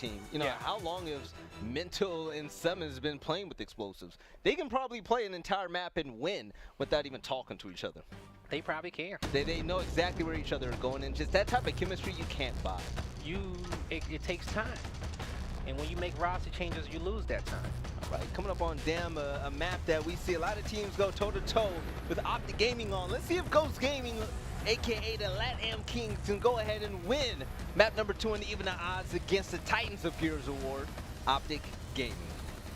team. You know, how long has Mental and SuMuNs been playing with explosives? They can probably play an entire map and win without even talking to each other. They probably can. They know exactly where each other are going, and just that type of chemistry you can't buy. It takes time. And when you make roster changes, you lose that time. All right, coming up on Dam, a map that we see a lot of teams go toe-to-toe with Optic Gaming on. Let's see if Ghost Gaming, a.k.a. the LATAM Kings, can go ahead and win map number 2 in even the odds against the Titans of Gears Award, Optic Gaming.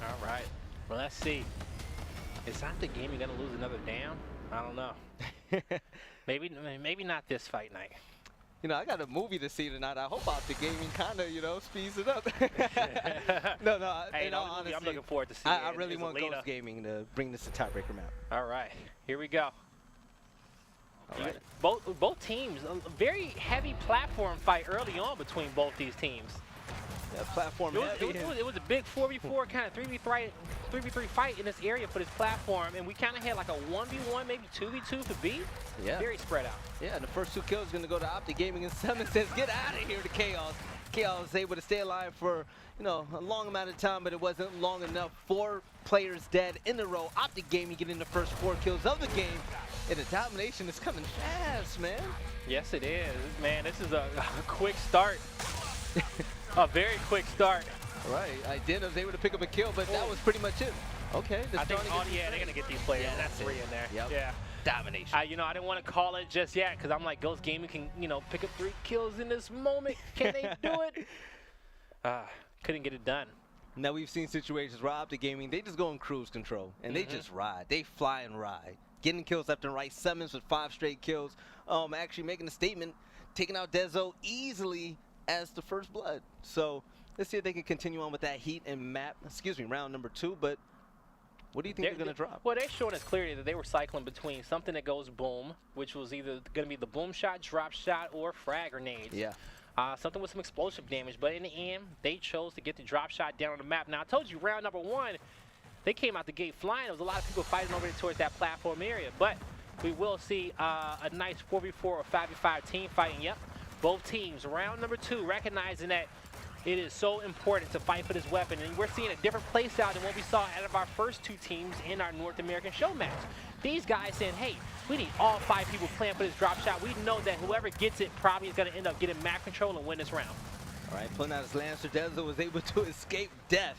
All right. Well, let's see. Is Optic Gaming going to lose another Dam? I don't know. maybe not this fight night. You know, I got a movie to see tonight. I hope Optic Gaming kind of, you know, speeds it up. no, hey, in all honesty, I'm looking forward to seeing it. I really want Ghost Gaming to bring this to tiebreaker map. All right, here we go. All right. Both teams, a very heavy platform fight early on between both these teams. Yeah, platform heavy. It was a big 4v4 kind of 3v3 fight in this area for this platform, and we kind of had like a 1v1, maybe 2v2 for B. Yeah. Very spread out. Yeah, and the first 2 kills going to go to Optic Gaming, and SuMuNs says, get out of here to Chaos. Chaos was able to stay alive for, you know, a long amount of time, but it wasn't long enough. 4 players dead in a row. Optic Gaming getting the first 4 kills of the game, and the domination is coming fast, man. Yes, it is. Man, this is a quick start. A very quick start. Right, I was able to pick up a kill, but that was pretty much it. Okay, I think, they're going to get these players. Yeah, that's 3 in there. Yep. Yeah. Domination. You know, I didn't want to call it just yet because I'm like, Ghost Gaming can, you know, pick up 3 kills in this moment. Can they do it? Couldn't get it done. Now, we've seen situations where Optic Gaming, they just go in cruise control, and they just ride. They fly and ride. Getting kills left and right. SuMuNs with 5 straight kills. Actually making a statement, taking out Dezo easily as the first blood. So let's see if they can continue on with that heat and round number 2. But what do you think they're going to drop? Well, they're showing us clearly that they were cycling between something that goes boom, which was either going to be the boom shot, drop shot, or frag grenades. Yeah. Something with some explosive damage. But in the end, they chose to get the drop shot down on the map. Now, I told you, round number 1, they came out the gate flying. There was a lot of people fighting over there towards that platform area. But we will see a nice 4v4 or 5v5 team fighting. Yep. Both teams, round number 2, recognizing that it is so important to fight for this weapon. And we're seeing a different play style than what we saw out of our first 2 teams in our North American show match. These guys saying, hey, we need all 5 people playing for this drop shot. We know that whoever gets it probably is going to end up getting map control and win this round. All right, pulling out his Lancer, Dezo was able to escape death.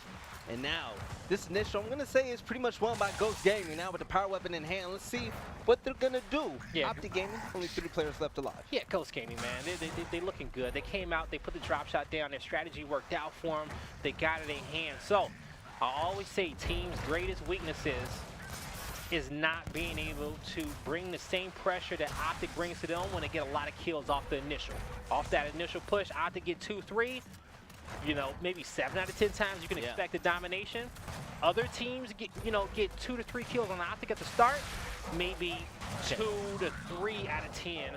And now, this initial, I'm going to say, is pretty much won by Ghost Gaming. Now with the power weapon in hand, let's see what they're going to do. Yeah. Optic Gaming, only 3 players left alive. Yeah, Ghost Gaming, man. They looking good. They came out, they put the drop shot down. Their strategy worked out for them. They got it in hand. So, I always say teams' greatest weaknesses is not being able to bring the same pressure that Optic brings to them when they get a lot of kills off the initial. Off that initial push, Optic get 2-3. You know, maybe 7 out of 10 times you can expect the domination. Other teams get 2 to 3 kills on Optic at the start. Maybe 2 to 3 out of 10,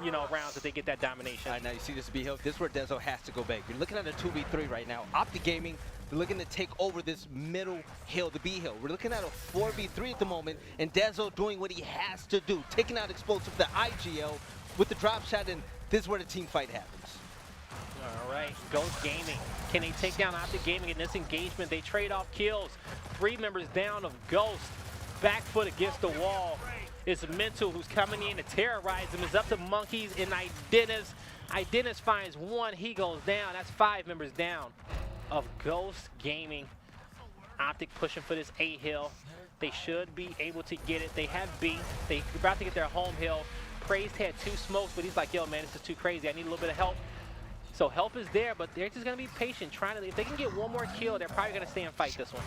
you know, rounds that they get that domination. All right, now you see this B hill. This is where Dezo has to go back. You're looking at a 2v3 right now. Optic Gaming, they're looking to take over this middle hill, the B hill. We're looking at a 4v3 at the moment, and Dezo doing what he has to do, taking out explosive, the IGL with the drop shot, and this is where the team fight happens. All right, Ghost Gaming. Can they take down Optic Gaming in this engagement? They trade off kills. 3 members down of Ghost. Back foot against the wall. It's Mental who's coming in to terrorize him. It's up to Monkeys and Idennis. Idennis finds 1. He goes down. That's 5 members down of Ghost Gaming. Optic pushing for this A hill. They should be able to get it. They have B. They're about to get their home hill. Praised had 2 smokes, but he's like, yo, man, this is too crazy. I need a little bit of help. So help is there, but they're just going to be patient. If they can get 1 more kill, they're probably going to stay and fight this one.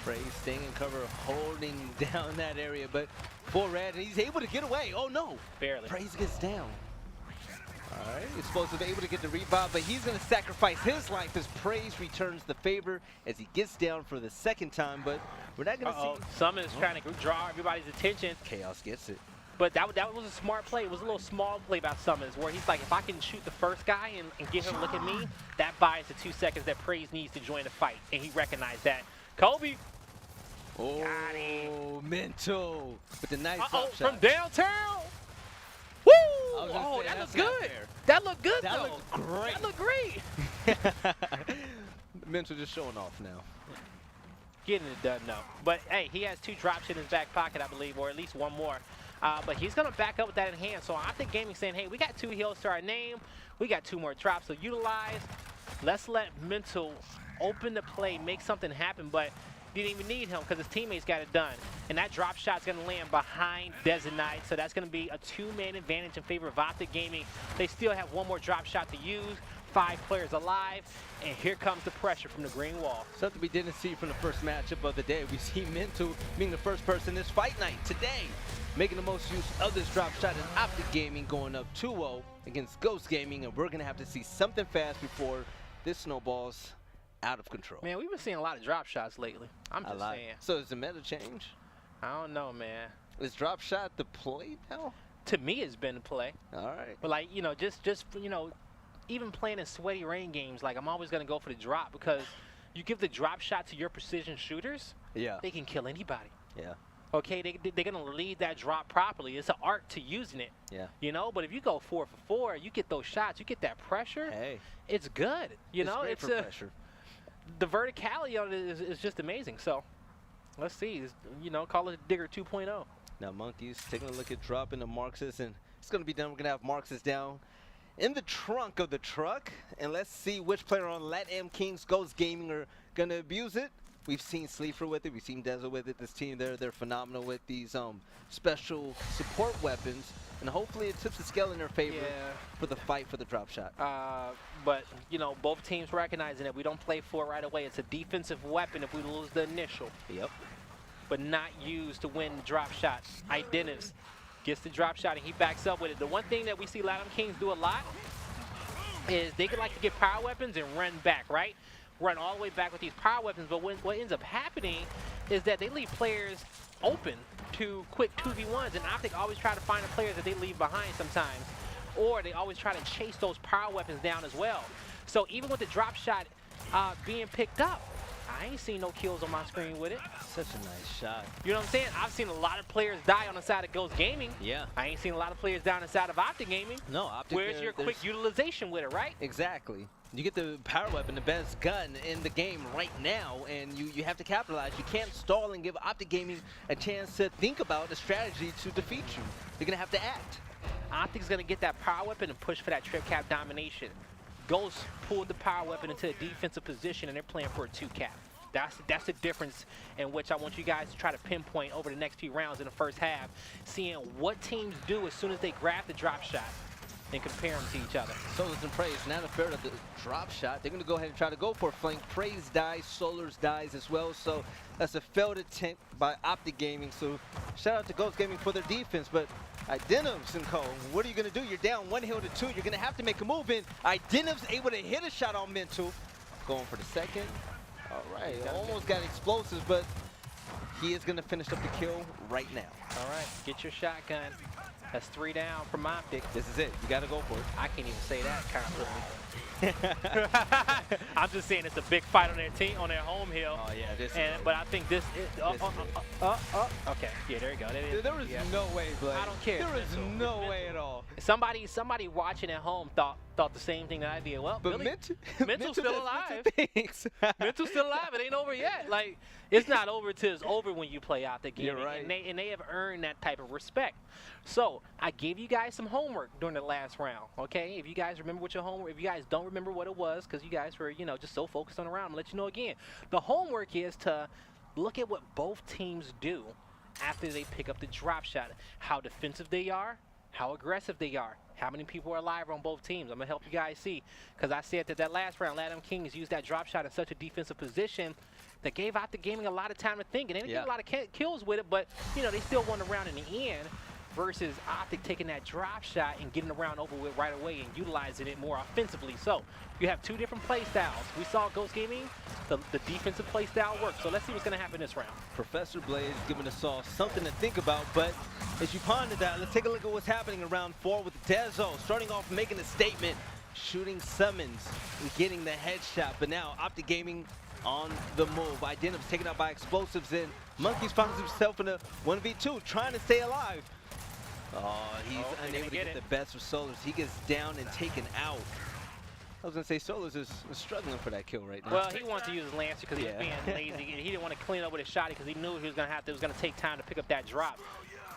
Praise staying in cover, holding down that area, but for Red, and he's able to get away. Oh, no. Barely. Praise gets down. All right, Explosive able to get the rebound, but he's going to sacrifice his life as Praise returns the favor as he gets down for the 2nd time, but we're not going to see. SuMuNs trying to draw everybody's attention. Chaos gets it. But that was a smart play. It was a little small play by SuMuNs where he's like, if I can shoot the first guy and get him to look at me, that buys the 2 seconds that Praise needs to join the fight. And he recognized that. Kobe. Oh, got him. Mental with the nice shot. From downtown. Woo! Oh, that looked good. That looked good, that though. Looked great. That looked great. Mental just showing off now. Getting it done, though. But, hey, he has 2 drops in his back pocket, I believe, or at least 1 more. But he's going to back up with that in hand. So Optic Gaming saying, hey, we got 2 heals to our name. We got 2 more drops. So utilize. Let's let Mental open the play, make something happen. But didn't even need him because his teammates got it done. And that drop shot's going to land behind Designite. So that's going to be a 2-man advantage in favor of Optic Gaming. They still have 1 more drop shot to use. 5 players alive, and here comes the pressure from the green wall. Something we didn't see from the first matchup of the day. We see Mental being the first person this fight night today, making the most use of this drop shot, and Optic Gaming going up 2-0 against Ghost Gaming, and we're gonna have to see something fast before this snowballs out of control. Man, we've been seeing a lot of drop shots lately. I'm just saying. So is the meta change? I don't know, man. Is drop shot the play now? To me, it's been the play. All right. But like, you know, just you know, even playing in sweaty rain games, like I'm always gonna go for the drop because you give the drop shot to your precision shooters, they can kill anybody. Yeah. Okay, they're gonna lead that drop properly. It's an art to using it. Yeah. You know, but if you go 4 for 4, you get those shots, you get that pressure. Hey. It's good. You know, it's for pressure. The verticality on it is just amazing. So let's see. You know, call it Digger 2.0. Now Monkeys taking a look at dropping the Marxist, and it's gonna be done. We're gonna have Marxist down in the trunk of the truck, and let's see which player on LATAM Kings Ghost Gaming are gonna abuse it. We've seen Sleeper with it, we've seen Deza with it. This team, they're phenomenal with these special support weapons, and hopefully it tips the scale in their favor for the fight for the drop shot. But you know, both teams recognizing that we don't play for it right away. It's a defensive weapon if we lose the initial. Yep. But not used to win the drop shot. Identives gets the drop shot and he backs up with it. The one thing that we see LATAM Kings do a lot is they could like to get power weapons and run back, right? Run all the way back with these power weapons, but what ends up happening is that they leave players open to quick 2v1s, and Optic always try to find the players that they leave behind sometimes, or they always try to chase those power weapons down as well. So even with the drop shot being picked up, I ain't seen no kills on my screen with it. Such a nice shot. You know what I'm saying? I've seen a lot of players die on the side of Ghost Gaming. Yeah. I ain't seen a lot of players down the side of Optic Gaming. No, Optic. Where's your quick utilization with it, right? Exactly. You get the power weapon, the best gun in the game right now, and you have to capitalize. You can't stall and give Optic Gaming a chance to think about a strategy to defeat you. You're going to have to act. Optic's going to get that power weapon and push for that trip cap domination. Ghost pulled the power weapon into a defensive position, and they're playing for a 2-cap. That's the difference in which I want you guys to try to pinpoint over the next few rounds in the first half, seeing what teams do as soon as they grab the drop shot and compare them to each other. Solars and Praise, not a fair to the drop shot. They're going to go ahead and try to go for a flank. Praise dies, Solars dies as well. So that's a failed attempt by Optic Gaming. So shout out to Ghost Gaming for their defense. But Identives and co, what are you going to do? You're down 1 heal to 2. You're going to have to make a move in. Identives able to hit a shot on Mental. Going for the second. All right, almost got explosives, but he is going to finish up the kill right now. All right, get your shotgun. That's 3 down from Optic. This is it. You got to go for it. I can't even say that confidently. I'm just saying it's a big fight on their team, on their home hill. Oh yeah, this. But I think this. Okay, yeah, there you go. There was no way, Blake. I don't care. There was no way at all. Somebody watching at home thought the same thing that I did. Well, but Billy, Mental's still alive. Mental's still alive. It ain't over yet. Like, it's not over till it's over when you play out the game. You're right. And they have earned that type of respect. So I gave you guys some homework during the last round. Okay, if you guys remember what your homework, if you guys don't remember what it was, because you guys were just so focused on the round, I'm gonna let you know again. The homework is to look at what both teams do after they pick up the drop shot. How defensive they are, how aggressive they are, how many people are alive on both teams. I'm going to help you guys see, because I said that last round, LATAM Kings used that drop shot in such a defensive position that gave Optic Gaming a lot of time to think, and they didn't get a lot of kills with it, but, they still won the round in the end, versus Optic taking that drop shot and getting the round over with right away and utilizing it more offensively. So you have 2 different play styles. We saw Ghost Gaming, the defensive play style work. So let's see what's going to happen this round. Professor Blaze giving us all something to think about, but as you ponder that, let's take a look at what's happening in round 4 with Dezo starting off making a statement, shooting SuMuNs and getting the headshot. But now Optic Gaming on the move. Identities taken out by explosives, and Monkeys finds himself in a 1v2 trying to stay alive. Oh, he's unable to get the best of Solars. He gets down and taken out. I was gonna say Solos is struggling for that kill right now. Well, he wanted to use his Lancer because he was Yeah. being lazy. He didn't want to clean up with his shotty because he knew he was gonna have to. It was gonna take time to pick up that drop.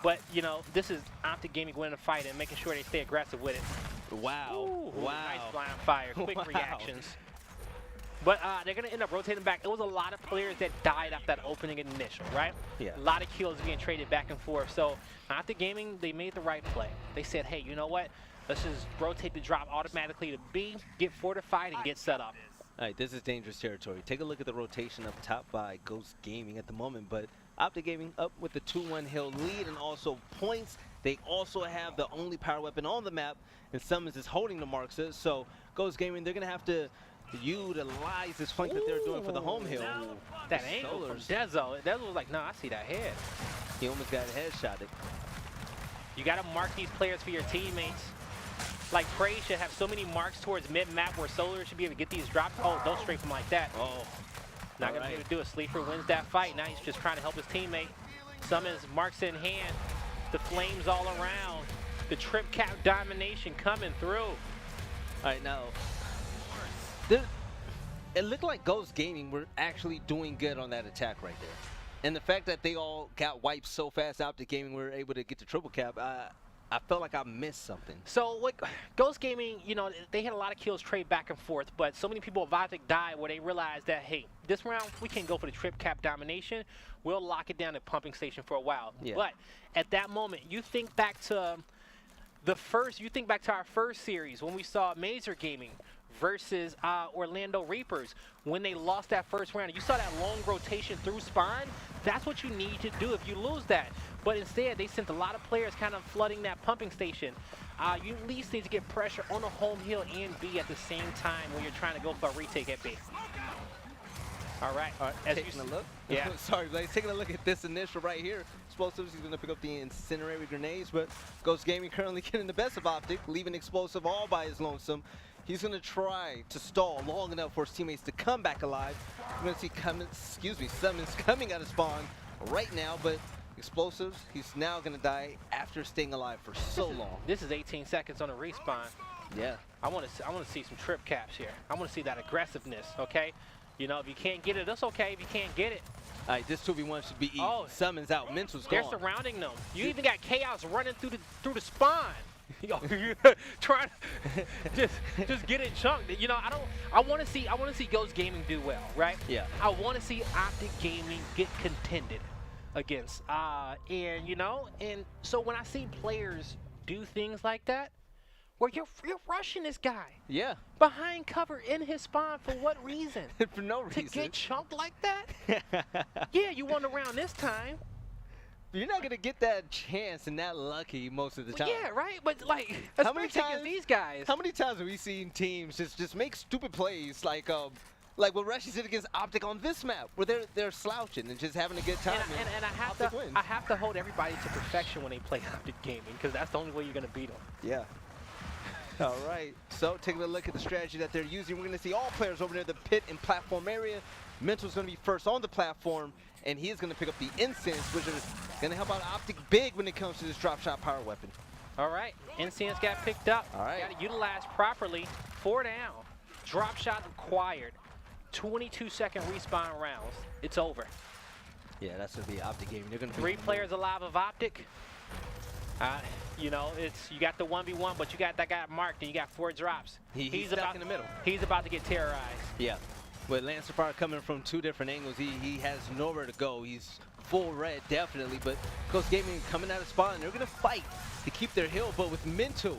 But you know, this is Optic Gaming winning the fight and making sure they stay aggressive with it. Wow. Ooh, Wow. Nice blind fire, quick Wow. reactions. But they're gonna end up rotating back. It was a lot of players that died after that opening initial, right? Yeah. A lot of kills being traded back and forth. So Optic Gaming, they made the right play. They said, hey, you know what? Let's just rotate the drop automatically to B, get fortified, and get set up. All right, this is dangerous territory. Take a look at the rotation up top by Ghost Gaming at the moment, but Optic Gaming up with the 2-1 hill lead and also points. They also have the only power weapon on the map, and SuMuNs is holding the Marxers. So Ghost Gaming, they're gonna have to utilize this flank that they're doing for the home hill. That angle from Dezo. Dezo was like, no, I see that head. He almost got headshotted. You gotta mark these players for your teammates. Like Prey should have so many marks towards mid-map where Solar should be able to get these drops. Oh, don't strafe him like that. Oh, Not gonna be able to do it. Sleeper wins that fight. Now he's just trying to help his teammate. SuMuNs marks in hand. The flames all around. The trip cap domination coming through. All right, now, it looked like Ghost Gaming were actually doing good on that attack right there. And the fact that they all got wiped so fast out the gaming were able to get the triple cap, I felt like I missed something. So what Ghost Gaming, you know, they had a lot of kills trade back and forth, but so many people of Optic died where they realized that, hey, this round we can't go for the trip cap domination. We'll lock it down at pumping station for a while. Yeah. But at that moment, you think back to our first series when we saw Mazer Gaming versus Orlando Reapers when they lost that first round. You saw that long rotation through spawn. That's what you need to do if you lose that. But instead, they sent a lot of players kind of flooding that pumping station. You at least need to get pressure on the home hill and B at the same time when you're trying to go for a retake at B. All right. As Taking a look. Yeah. Sorry, Blaze. Taking a look at this initial right here. Explosives, he's going to pick up the incendiary grenades, but Ghost Gaming currently getting the best of Optic, leaving Explosive all by his lonesome. He's going to try to stall long enough for his teammates to come back alive. We're going to see SuMuNs coming out of spawn right now, but Explosives, he's now going to die after staying alive for so long. This is 18 seconds on a respawn. Yeah. I want to see some trip caps here. I want to see that aggressiveness, okay? You know, if you can't get it, that's okay if you can't get it. All right, this 2v1 should be easy. Oh. SuMuNs out, Mental's They're gone. surrounding them. You even got Chaos running through the spawn. Yo, trying to just get it chunked. You know, I want to see Ghost Gaming do well, right? Yeah. I want to see Optic Gaming get contended against. And you know, and so when I see players do things like that, where you're rushing this guy Yeah. behind cover in his spawn for what reason? For no reason. To get chunked like that? Yeah, you won the round this time. You're not gonna get that chance and that lucky most of the time. Yeah, right. But like, How many especially times- against these guys. How many times have we seen teams just make stupid plays like what Rushy did against Optic on this map, where they're slouching and just having a good time. And Optic wins. I have to hold everybody to perfection when they play Optic Gaming because that's the only way you're gonna beat them. Yeah. All right. So taking a look at the strategy that they're using, we're gonna see all players over near the pit and platform area. Mental's gonna be first on the platform, and he is gonna pick up the incense, which is gonna help out Optic big when it comes to this drop shot power weapon. All right, incense got picked up. All right. Got to utilize properly. 4 down. Drop shot acquired. 22-second respawn rounds. It's over. Yeah, that's gonna be Optic Gaming. They're gonna be 3 players alive of Optic. You know, you got the 1v1, but you got that guy marked, and you got 4 drops. He's stuck in the middle. He's about to get terrorized. Yeah. With Lancer Fire coming from 2 different angles, he has nowhere to go. He's full red, definitely, but Ghost Gaming coming out of spawn. They're going to fight to keep their hill, but with Mental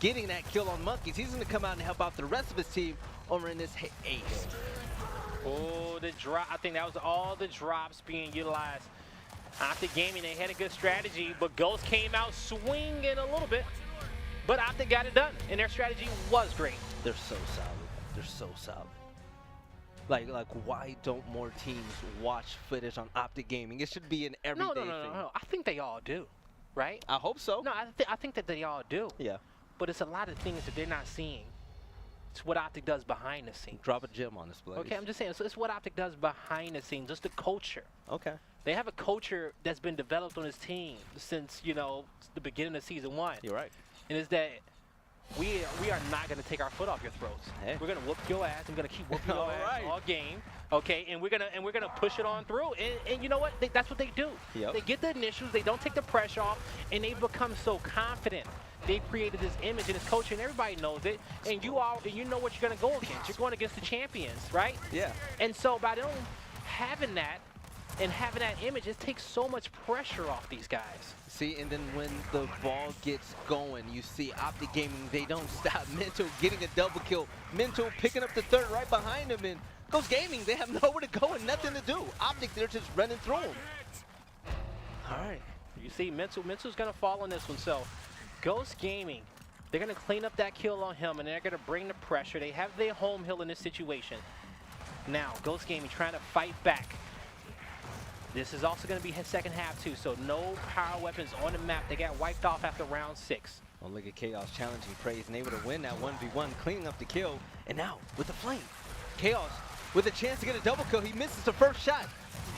getting that kill on Monkeys, he's going to come out and help out the rest of his team over in this A hill. Oh, the drop. I think that was all the drops being utilized. Optic Gaming, they had a good strategy, but Ghost came out swinging a little bit. But Optic got it done, and their strategy was great. They're so solid. They're so solid. Like why don't more teams watch footage on Optic Gaming? It should be an everyday thing. No. I think they all do, right? I hope so. No, I think that they all do. Yeah. But it's a lot of things that they're not seeing. It's what Optic does behind the scenes. Drop a gem on this, Blaze. Okay, I'm just saying. So it's what Optic does behind the scenes. Just the culture. Okay. They have a culture that's been developed on this team since, you know, the beginning of season 1. You're right. And it's that we are not going to take our foot off your throats. Hey. We're going to whoop your ass. I'm going to keep whooping your ass all game. Okay, and we're gonna push it on through. And you know what? That's what they do. Yep. They get the initials. They don't take the pressure off, and they become so confident. They created this image, and it's coaching. Everybody knows it, and you know what you're gonna go against. You're going against the champions, right? Yeah. And so by them having that and having that image, it takes so much pressure off these guys. See, and then when the ball gets going, you see Optic Gaming, they don't stop. Mental getting a double kill. Mental picking up the third right behind him, and Ghost Gaming, they have nowhere to go and nothing to do. Optic, they're just running through him. All right. You see, Mental's going to fall on this one. So, Ghost Gaming, they're going to clean up that kill on him, and they're going to bring the pressure. They have their home hill in this situation. Now, Ghost Gaming trying to fight back. This is also going to be his second half, too. So, no power weapons on the map. They got wiped off after round 6. Well, look at Chaos challenging Praise and able to win that 1v1, cleaning up the kill. And now, with the flame, Chaos with a chance to get a double kill. He misses the first shot.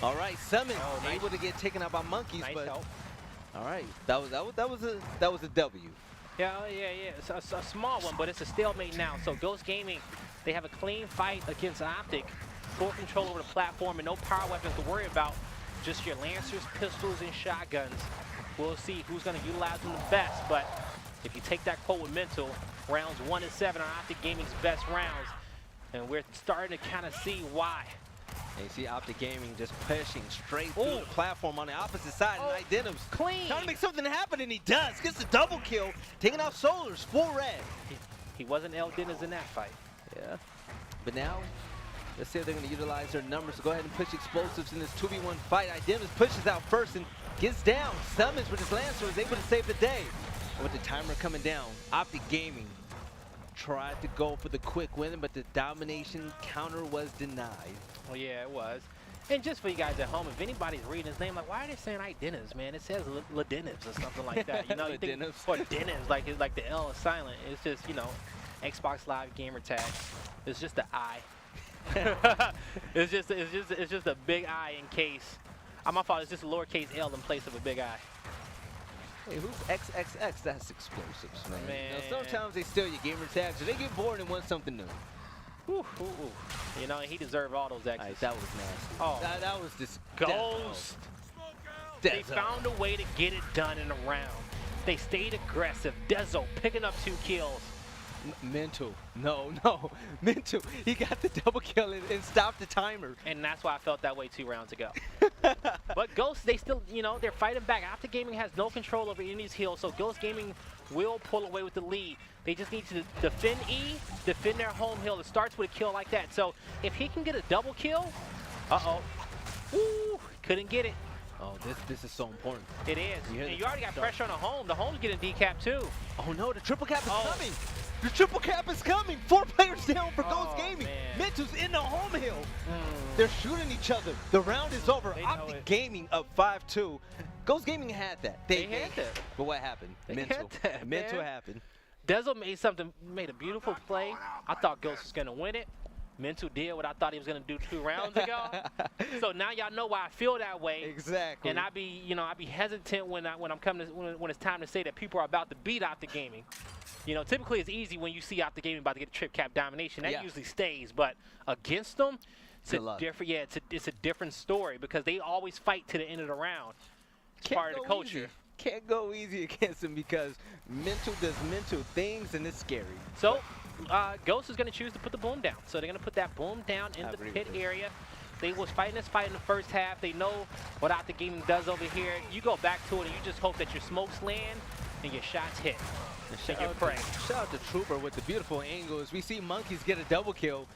All right, SuMuNs nice. able to get taken out by monkeys, Nice but help. all right, that was a W. Yeah. It's a small one, but it's a stalemate now. So Ghost Gaming, they have a clean fight against Optic. Full control over the platform and no power weapons to worry about. Just your lancers, pistols, and shotguns. We'll see who's going to utilize them the best. But if you take that quote with Mental, rounds 1 and 7 are Optic Gaming's best rounds. And we're starting to kind of see why. And you see Optic Gaming just pushing straight through the platform on the opposite side. And Identim's clean. trying to make something happen, and he does. Gets the double kill, taking out Solars, full red. He wasn't El Dennis in that fight. Yeah. But now, let's see if they're going to utilize their numbers to go ahead and push explosives in this 2v1 fight. Identim's pushes out first and gets down. SuMuNs with his Lancer is able to save the day. And with the timer coming down, Optic Gaming tried to go for the quick win, but the domination counter was denied. Well, yeah, it was. And just for you guys at home, if anybody's reading his name, like, why are they saying Identims, man? It says Ladenims or something like that. You know, you think, or Denims, like the L is silent. It's just, you know, Xbox Live gamer tag. It's just the I. it's just a big I in case. My fault. It's just a lowercase L in place of a big I. Hey, who's XXX? That's explosives, man. You know, sometimes they steal your gamer tags, or they get bored and want something new. Ooh. You know, he deserved all those X's. Right, that was nasty. Oh, that was just Ghost. They found a way to get it done in a round. They stayed aggressive. Dezo picking up 2 kills. Mental. No. Mental. He got the double kill and stopped the timer. And that's why I felt that way 2 rounds ago. But Ghost, they still, you know, they're fighting back. Optic Gaming has no control over any of these heals, so Ghost Gaming will pull away with the lead. They just need to defend E, defend their home hill. It starts with a kill like that. So if he can get a double kill, Ooh, couldn't get it. Oh, this is so important. It is. And you already got pressure on the home. The home's getting decapped too. Oh no, the triple cap is coming. The triple cap is coming. 4 players down for Ghost Gaming. Man. Mental's in the home hill. They're shooting each other. The round is over. Optic Gaming up 5-2. Ghost Gaming had that. They had that. But what happened? Mental happened. Dezo made a beautiful play. I thought Ghost was gonna win it. Mental did what I thought he was gonna do 2 rounds ago. So now y'all know why I feel that way. Exactly. And I be hesitant when it's time to say that people are about to beat Optic Gaming. You know, typically it's easy when you see Optic Gaming about to get a trip cap domination. That usually stays, but against them, it's a different. Yeah, it's a different story because they always fight to the end of the round. It's part of the culture. Easy. Can't go easy against them because Mental does mental things and it's scary. So, Ghost is going to choose to put the boom down. So they're going to put that boom down in the pit area. They was fighting this fight in the first half. They know what Optic Gaming does over here. You go back to it and you just hope that your smokes land and your shots hit. Shout out to Trooper with the beautiful angles. We see Monkeys get a double kill.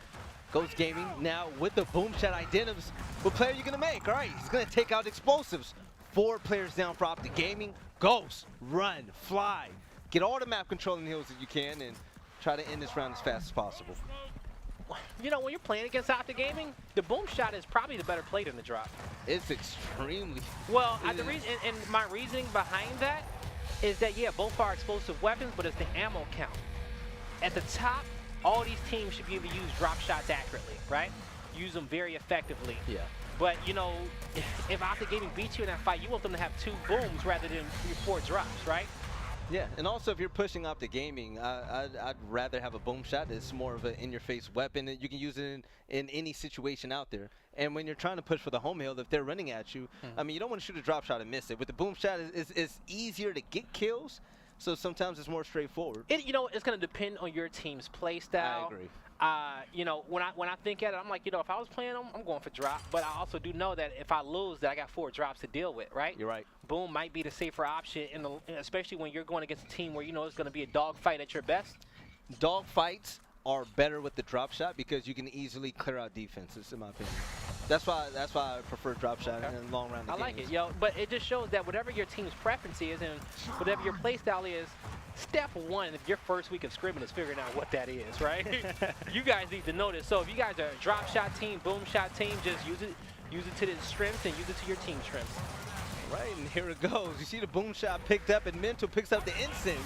Ghost Gaming now with the boom shot Identims. What player are you going to make? All right, he's going to take out explosives. 4 players down for Optic Gaming. Ghost, run, fly. Get all the map controlling hills that you can and try to end this round as fast as possible. You know, when you're playing against Optic Gaming, the boom shot is probably the better play than the drop. It's extremely... Well, the reason, and my reasoning behind that is that, yeah, both are explosive weapons, but it's the ammo count. At the top, all these teams should be able to use drop shots accurately, right? Use them very effectively. Yeah. But, you know, if Optic Gaming beats you in that fight, you want them to have 2 booms rather than 4 drops, right? Yeah, and also if you're pushing Optic Gaming, I'd rather have a boom shot that's more of an in-your-face weapon, and you can use it in any situation out there. And when you're trying to push for the home hill, if they're running at you, I mean, you don't want to shoot a drop shot and miss it. With the boom shot, it's easier to get kills, so sometimes it's more straightforward. You know, it's going to depend on your team's play style. I agree. You know, when I think at it, I'm like, you know, if I was playing them, I'm going for drop. But I also do know that if I lose, that I got 4 drops to deal with, right? You're right. Boom might be the safer option, especially when you're going against a team where you know it's going to be a dogfight at your best. Dog fights are better with the drop shot because you can easily clear out defenses, in my opinion. That's why I prefer drop shot in long round games. I like it, yo. But it just shows that whatever your team's preference is and whatever your play style is, step one of your first week of scrimming is figuring out what that is, right? You guys need to know this. So if you guys are a drop shot team, boom shot team, just use it to its strengths and use it to your team's strengths. Right, and here it goes. You see the boom shot picked up, and Mental picks up the incense,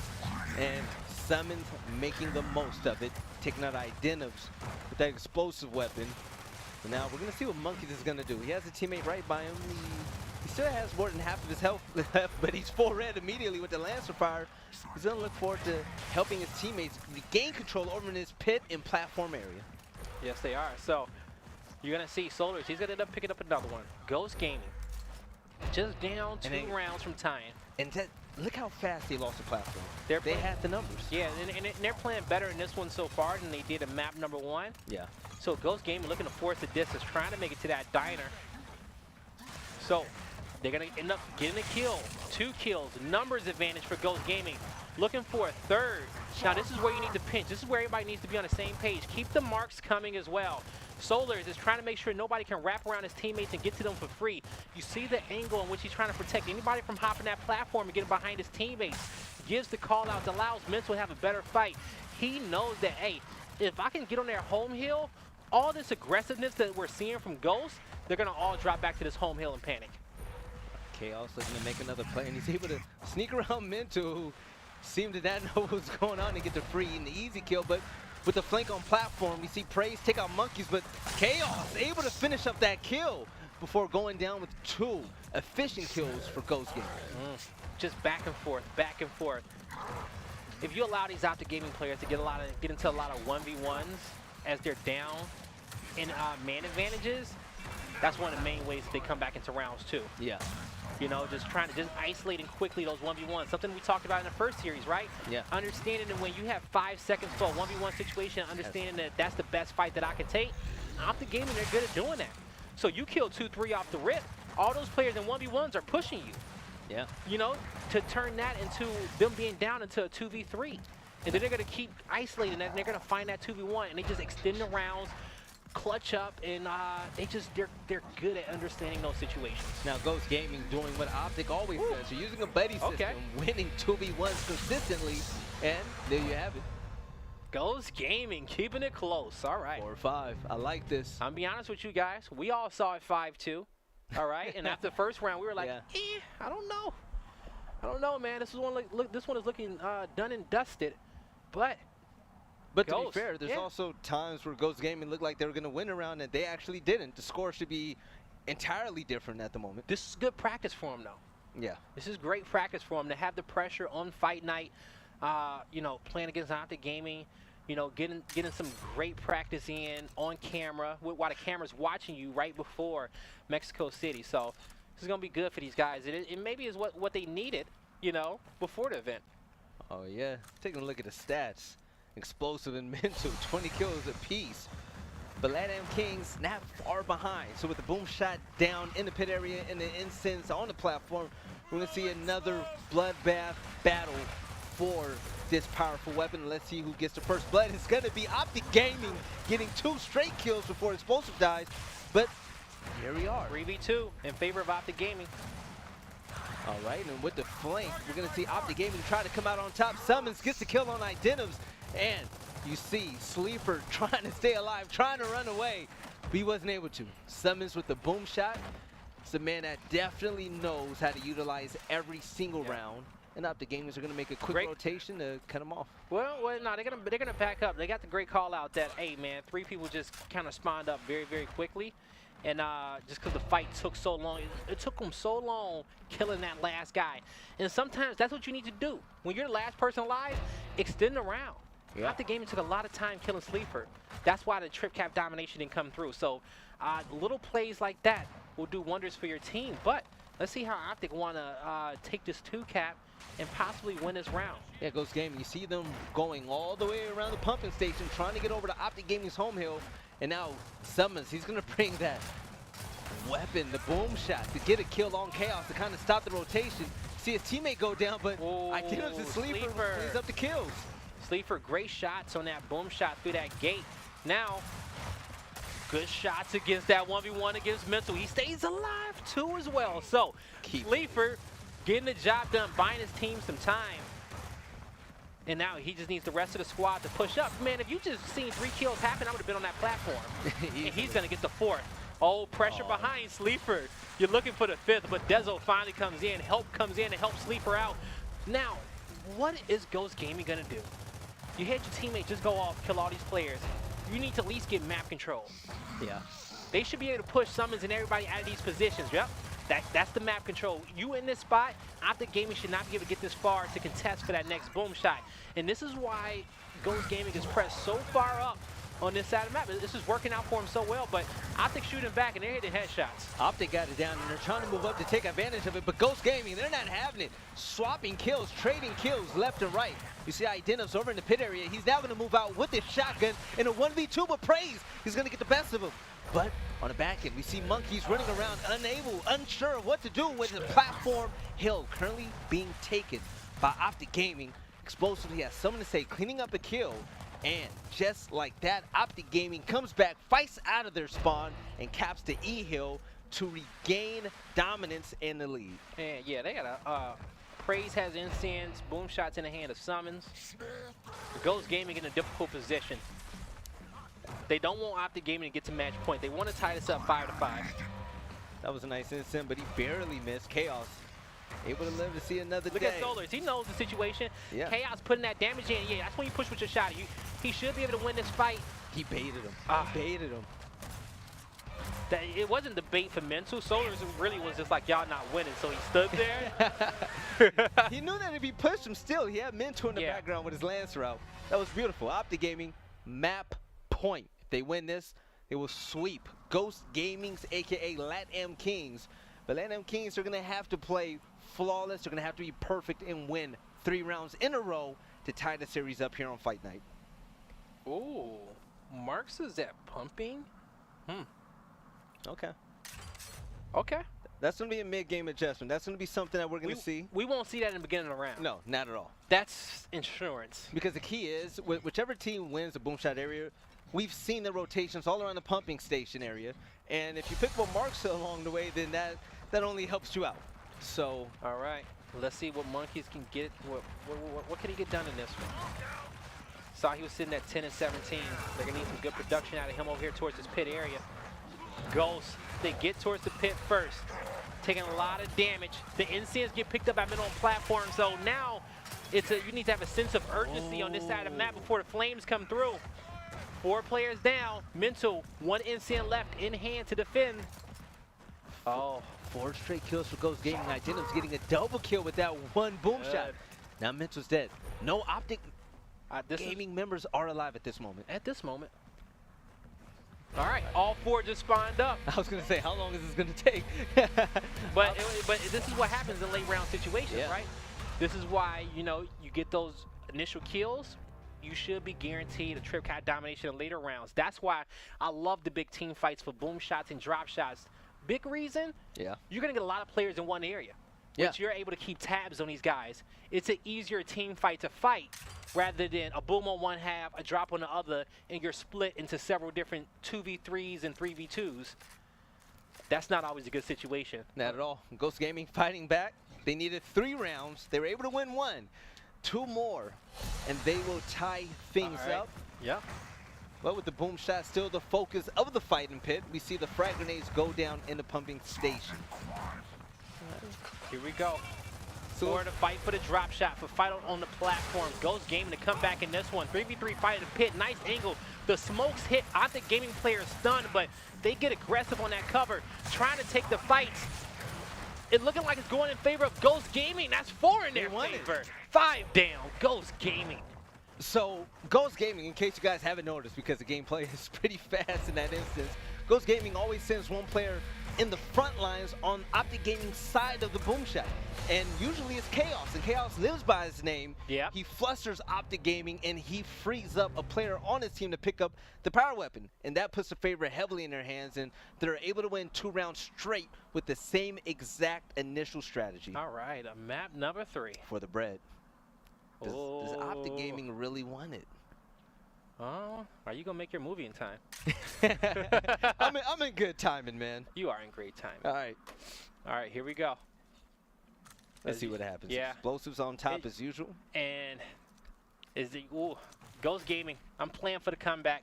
and SuMuNs making the most of it, taking out Identivs with that explosive weapon. And now we're gonna see what Monkeys is gonna do. He has a teammate right by him. He still has more than half of his health left, but he's 4 red immediately with the Lancer Fire. He's gonna look forward to helping his teammates gain control over in his pit and platform area. Yes, they are. So you're gonna see Solars. He's gonna end up picking up another one. Ghost Gaming, just down 2 rounds from tying. And look how fast they lost the platform. They had the numbers. Yeah, and they're playing better in this one so far than they did in map number 1. Yeah. So Ghost Gaming looking to force the distance, trying to make it to that diner. So they're gonna end up getting a kill. 2 kills, numbers advantage for Ghost Gaming. Looking for a 3rd. Now this is where you need to pinch. This is where everybody needs to be on the same page. Keep the marks coming as well. Solars is trying to make sure nobody can wrap around his teammates and get to them for free. You see the angle in which he's trying to protect anybody from hopping that platform and getting behind his teammates. Gives the call outs, allows Mental to have a better fight. He knows that, hey, if I can get on their home hill, all this aggressiveness that we're seeing from Ghost, they're gonna all drop back to this home hill and panic. Chaos looking to make another play, and he's able to sneak around Mental, who seemed to not know what's going on, and get the free and the easy kill. But with the flank on platform, we see Praise take out Monkeys, but Chaos able to finish up that kill before going down with 2 efficient kills for Ghost Gaming. Just back and forth, back and forth. If you allow these Optic Gaming players to get into a lot of 1v1s as they're down in man advantages, that's one of the main ways that they come back into rounds too. Yeah. You know, just isolating quickly those 1v1s. Something we talked about in the first series, right? Yeah. Understanding that when you have 5 seconds for a 1v1 situation, understanding that that's the best fight that I can take. Optic Gaming, they're good at doing that. So you kill 2-3 off the rip, all those players in 1v1s are pushing you. Yeah. You know, to turn that into them being down into a 2v3. And then they're going to keep isolating that, and they're going to find that 2v1, and they just extend the rounds, clutch up, and they're good at understanding those situations. Now Ghost Gaming doing what Optic always does. You're using a buddy system, winning 2v1s consistently, and there you have it. Ghost Gaming keeping it close. All right. 4-5. I like this. I'm be honest with you guys. We all saw it 5-2. All right. And after the first round, we were like, I don't know. I don't know, man. This one is looking done and dusted. But to be fair, there's also times where Ghost Gaming looked like they were going to win a round, and they actually didn't. The score should be entirely different at the moment. This is good practice for them, though. Yeah. This is great practice for them to have the pressure on fight night, you know, playing against Optic Gaming, you know, getting some great practice in on camera while the camera's watching you right before Mexico City. So this is going to be good for these guys. It maybe is what they needed, you know, before the event. Oh, yeah. Taking a look at the stats. Explosive and Mental, 20 kills apiece. But LATAM Kings not far behind. So with the boom shot down in the pit area and the incense on the platform, we're going to see another bloodbath battle for this powerful weapon. Let's see who gets the first blood. It's going to be Optic Gaming getting 2 straight kills before Explosive dies. But here we are. 3v2 in favor of Optic Gaming. All right, and with the flank, we're going to see Optic Gaming try to come out on top. SuMuNs gets the kill on Identivs, and you see Sleeper trying to stay alive, trying to run away, but he wasn't able to. SuMuNs with the boom shot. It's a man that definitely knows how to utilize every single round. And Optic Gamers are going to make a quick rotation to cut them off. Well, no, they're gonna back up. They got the great call out that, hey man, 3 people just kind of spawned up very, very quickly, and just because the fight took so long, it took them so long killing that last guy. And sometimes that's what you need to do when you're the last person alive. Extend the round. Yeah. Optic Gaming took a lot of time killing Sleeper. That's why the trip cap domination didn't come through. So little plays like that will do wonders for your team. But let's see how Optic want to take this 2 cap and possibly win this round. Yeah, Ghost Gaming, you see them going all the way around the pumping station, trying to get over to Optic Gaming's home hill. And now SuMuNs, he's going to bring that weapon, the boom shot, to get a kill on Chaos to kind of stop the rotation. See his teammate go down, but I get him to Sleeper cleans up the kills. Sleeper, great shots on that boom shot through that gate. Now, good shots against that 1v1 against Mental. He stays alive too as well. So, Sleeper getting the job done, buying his team some time. And now he just needs the rest of the squad to push up. Man, if you just seen 3 kills happen, I would have been on that platform. And he's going to get the 4th. Oh, pressure behind Sleeper. You're looking for the 5th, but Dezo finally comes in. Help comes in to help Sleeper out. Now, what is Ghost Gaming going to do? You had your teammate just go off, kill all these players. You need to at least get map control. Yeah. They should be able to push SuMuNs and everybody out of these positions. Yep. That's the map control. You in this spot, Optic Gaming should not be able to get this far to contest for that next boom shot. And this is why Ghost Gaming is pressed so far up on this side of the map. This is working out for him so well, but Optic shooting back and they're hitting headshots. Optic got it down and they're trying to move up to take advantage of it, but Ghost Gaming, they're not having it. Swapping kills, trading kills left and right. You see Identif's over in the pit area. He's now going to move out with his shotgun in a 1v2, but Praise, he's going to get the best of him. But on the back end, we see Monkeys running around, unsure of what to do with the platform hill currently being taken by Optic Gaming. Explosively has something to say, cleaning up a kill. And just like that, Optic Gaming comes back, fights out of their spawn, and caps the E-hill to regain dominance in the lead. And yeah, they got a Praise has incense, boom shots in the hand of SuMuNs. Ghost Gaming in a difficult position. They don't want Optic Gaming to get to match point. They want to tie this up 5-5. That was a nice instant, but he barely missed. Chaos able to live to see another Look day. at Solars. He knows the situation. Yeah. Chaos putting that damage in. Yeah, that's when you push with your shot. He should be able to win this fight. He baited him. He baited him. It wasn't the bait for Mental. Solars really was just like, y'all not winning, so he stood there. He knew that if he pushed him still, he had Mentor in the background with his Lance route. That was beautiful. Optic Gaming, map point. If they win this, they will sweep Ghost Gaming's, a.k.a. LATAM Kings. But LATAM Kings are going to have to play flawless. They're going to have to be perfect and win 3 rounds in a row to tie the series up here on Fight Night. Ooh, Marks is at pumping? Okay. Okay. That's going to be a mid-game adjustment. That's going to be something that we're going to see. We won't see that in the beginning of the round. No, not at all. That's insurance. Because the key is, whichever team wins the boom shot area, we've seen the rotations all around the pumping station area. And if you pick up Marks along the way, then that only helps you out. So. All right. Let's see what Monkeys can get. What can he get done in this one? Saw he was sitting at 10 and 17. They're going to need some good production out of him over here towards this pit area. Ghost, they get towards the pit first, taking a lot of damage. The incense get picked up at middle platform, so now you need to have a sense of urgency on this side of the map before the flames come through. 4 players down, Mental, 1 incense left in hand to defend. Oh, 4 straight kills for Ghost Gaming. Identim's getting a double kill with that 1 boom shot. Now Mental's dead. No Optic Gaming members are alive at this moment. At this moment. All right, all 4 just spawned up. I was going to say, how long is this going to take? but this is what happens in late round situations, right? This is why, you get those initial kills. You should be guaranteed a trip cap domination in later rounds. That's why I love the big team fights for boom shots and drop shots. Big reason, you're going to get a lot of players in one area. Which you're able to keep tabs on these guys. It's an easier team fight to fight rather than a boom on one half, a drop on the other, and you're split into several different 2v3s and 3v2s. That's not always a good situation. Not at all. Ghost Gaming fighting back. They needed 3 rounds. They were able to win 1. 2 more, and they will tie things up. Yeah. But with the boom shot still the focus of the fighting pit, we see the frag grenades go down in the pumping station. Here we go. Or to fight for the drop shot, for fight on the platform. Ghost Gaming to come back in this one. 3v3 fight in the pit, nice angle. The smokes hit Optic Gaming player stunned, but they get aggressive on that cover, trying to take the fights. It looking like it's going in favor of Ghost Gaming. That's 4 in their favor. 5 down, Ghost Gaming. So, Ghost Gaming, in case you guys haven't noticed, because the gameplay is pretty fast in that instance, Ghost Gaming always sends one player in the front lines on Optic Gaming's side of the boom shot. And usually it's Chaos, and Chaos lives by his name. Yep. He flusters Optic Gaming, and he frees up a player on his team to pick up the power weapon. And that puts the favor heavily in their hands, and they're able to win 2 rounds straight with the same exact initial strategy. All right, map number 3. For the bread. Does Optic Gaming really want it? Oh, are you gonna make your movie in time? I'm in good timing, man. You are in great timing. All right, here we go. Let's see what happens. Yeah. Explosives on top as usual. And Ghost Gaming. I'm playing for the comeback.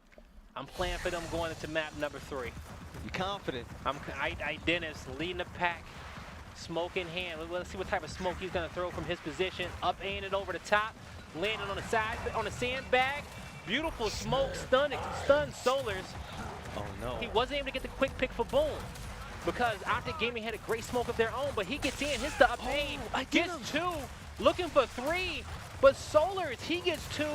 I'm playing for them going into map number 3. You confident? Dennis leading the pack. Smoke in hand. Let's see what type of smoke he's gonna throw from his position. Up and it over the top. Landing on the side, on the sandbag. Beautiful smoke, stunned Solars. Oh no. He wasn't able to get the quick pick for Boom because Optic Gaming had a great smoke of their own, but he gets in, hits the up aim, gets 2, looking for 3, but Solars, he gets 2.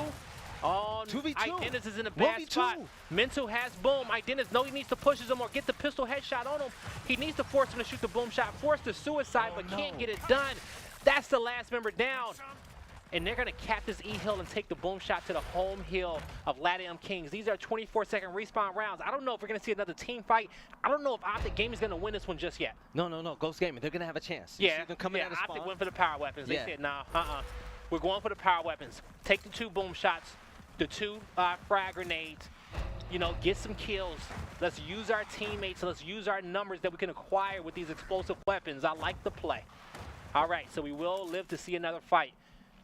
Oh, 2v2. Idennis is in a bad 1v2. spot. Mental has Boom. Idennis knows he needs to push him or get the pistol headshot on him. He needs to force him to shoot the boom shot, force the suicide, but can't get it done. That's the last member down. And they're going to cap this E-hill and take the boom shot to the home hill of LATAM Kings. These are 24-second respawn rounds. I don't know if we're going to see another team fight. I don't know if Optic Gaming is going to win this one just yet. No. Ghost Gaming, they're going to have a chance. Yeah, Optic went for the power weapons. They said, nah, we're going for the power weapons. Take the 2 boom shots, the 2 frag grenades, you know, get some kills. Let's use our teammates. Let's use our numbers that we can acquire with these explosive weapons. I like the play. All right, so we will live to see another fight.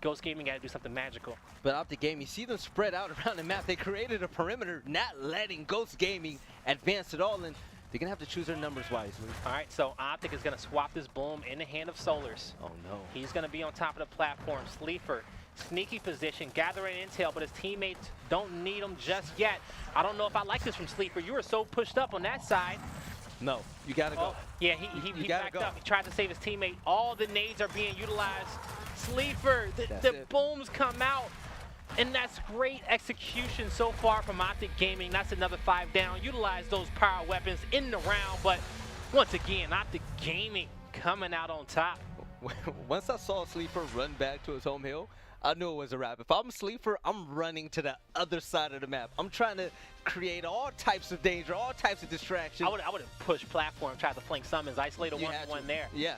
Ghost Gaming got to do something magical. But Optic Gaming, you see them spread out around the map. They created a perimeter, not letting Ghost Gaming advance at all, and they're going to have to choose their numbers wisely. All right, so Optic is going to swap this boom in the hand of Solars. Oh, no. He's going to be on top of the platform. Sleeper, sneaky position, gathering intel, but his teammates don't need him just yet. I don't know if I like this from Sleeper. You were so pushed up on that side. No, you got to go. Yeah, he backed up. He tried to save his teammate. All the nades are being utilized. Sleeper, the booms come out, and that's great execution so far from Optic Gaming. That's another 5 down. Utilize those power weapons in the round, but once again, Optic Gaming coming out on top. Once I saw Sleeper run back to his home hill, I knew it was a wrap. If I'm Sleeper, I'm running to the other side of the map. I'm trying to create all types of danger, all types of distractions. I would have pushed platform, tried to flank SuMuNs, isolate a 1-1 there. Yeah.